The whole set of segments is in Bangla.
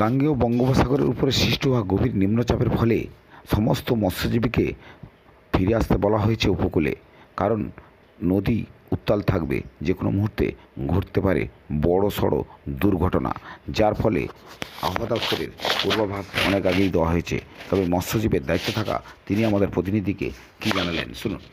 গাঙ্গেয় বঙ্গোপসাগরের উপরে সৃষ্টি হওয়া গভীর নিম্নচাপের ফলে সমস্ত মৎস্যজীবীকে ফিরে আসতে বলা হয়েছে উপকূলে, কারণ নদী উত্তাল থাকবে, যে কোনো মুহূর্তে ঘটতে পারে বড় সড়ো দুর্ঘটনা, যার ফলে আবহাওয়া দপ্তরের পূর্বাভাস অনেক আগেই দেওয়া হয়েছে। তবে মৎস্যজীবীর দায়িত্বে থাকা তিনি আমাদের প্রতিনিধিকে কী জানালেন শুনুন।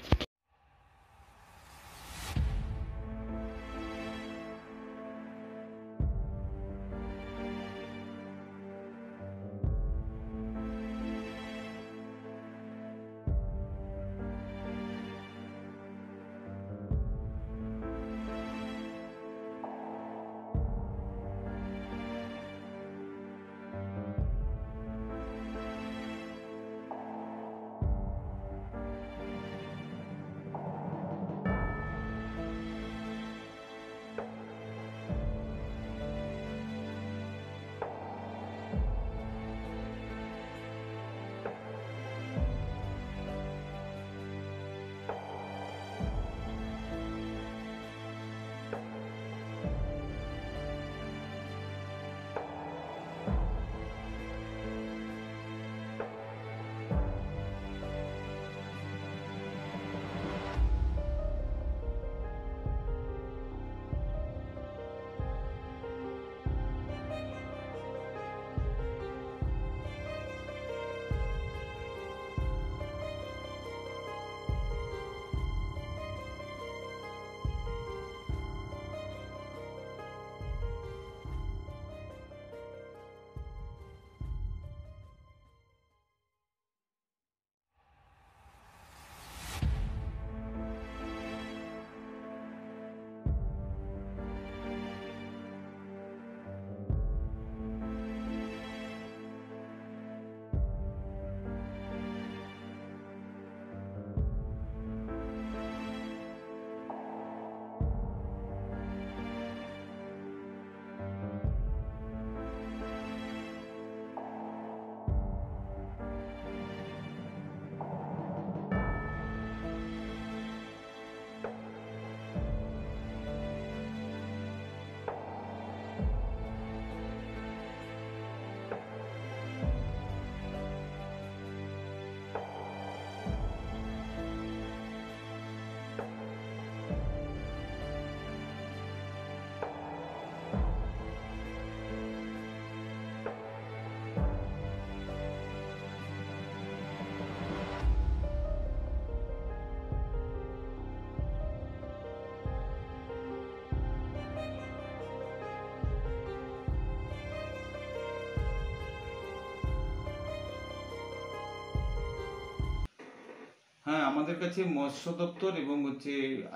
হ্যাঁ, আমাদের কাছে মৎস্য দপ্তর এবং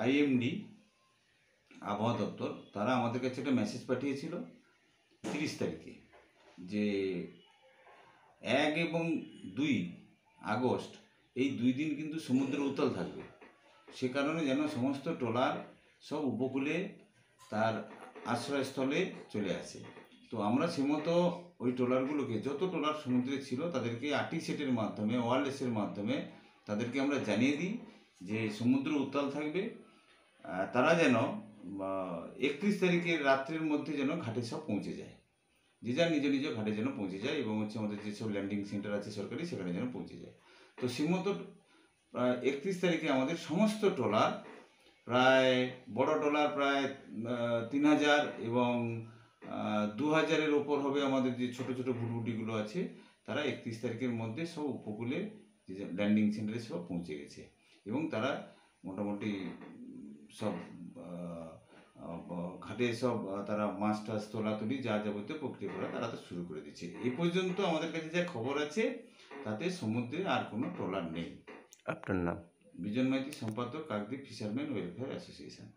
আইএমডি আবহাওয়া দপ্তর তারা আমাদের কাছে একটা মেসেজ পাঠিয়েছিল 30 তারিখে যে 1 এবং 2 আগস্ট এই 2 দিন কিন্তু সমুদ্র উত্তাল থাকবে। সে কারণে যেন সমস্ত ট্রলার সব উপকূলে তার আশ্রয়স্থলে চলে আসে। তো আমরা সেমতো ওই ট্রলারগুলোকে, যত ট্রলার সমুদ্রে ছিল তাদেরকে আরটিসেটের মাধ্যমে, ওয়্যারলেসের মাধ্যমে তাদেরকে আমরা জানিয়ে দিই যে সমুদ্র উত্তাল থাকবে, তারা যেন 31 তারিখের রাত্রের মধ্যে যেন ঘাটে সব পৌঁছে যায়, যে যার নিজ নিজ ঘাটে যেন পৌঁছে যায়, এবং আমাদের যেসব ল্যান্ডিং সেন্টার আছে সরকারি, সেখানে যেন পৌঁছে যায়। তো সেমতো 31 তারিখে আমাদের সমস্ত ট্রলার, প্রায় বড় ট্রলার প্রায় 3000 এবং 2000-এর ওপর হবে আমাদের যে ছোট ছোট ভুটভুটিগুলো আছে, তারা 31 তারিখের মধ্যে সব উপকূলে যে ল্যান্ডিং সেন্টারে সব পৌঁছে গেছে, এবং তারা মোটামুটি সব ঘাটে সব তারা মাছ টাছ তোলাতুলি যা যাবতীয় প্রক্রিয়া করা তারা তো শুরু করে দিচ্ছে। এই পর্যন্ত আমাদের কাছে যা খবর আছে তাতে সমুদ্রে আর কোনো ট্রলার নেই। আপনার নাম? বিজন মাইতি, সম্পাদক, কাকদ্বীপ ফিশারম্যান ওয়েলফেয়ার অ্যাসোসিয়েশন।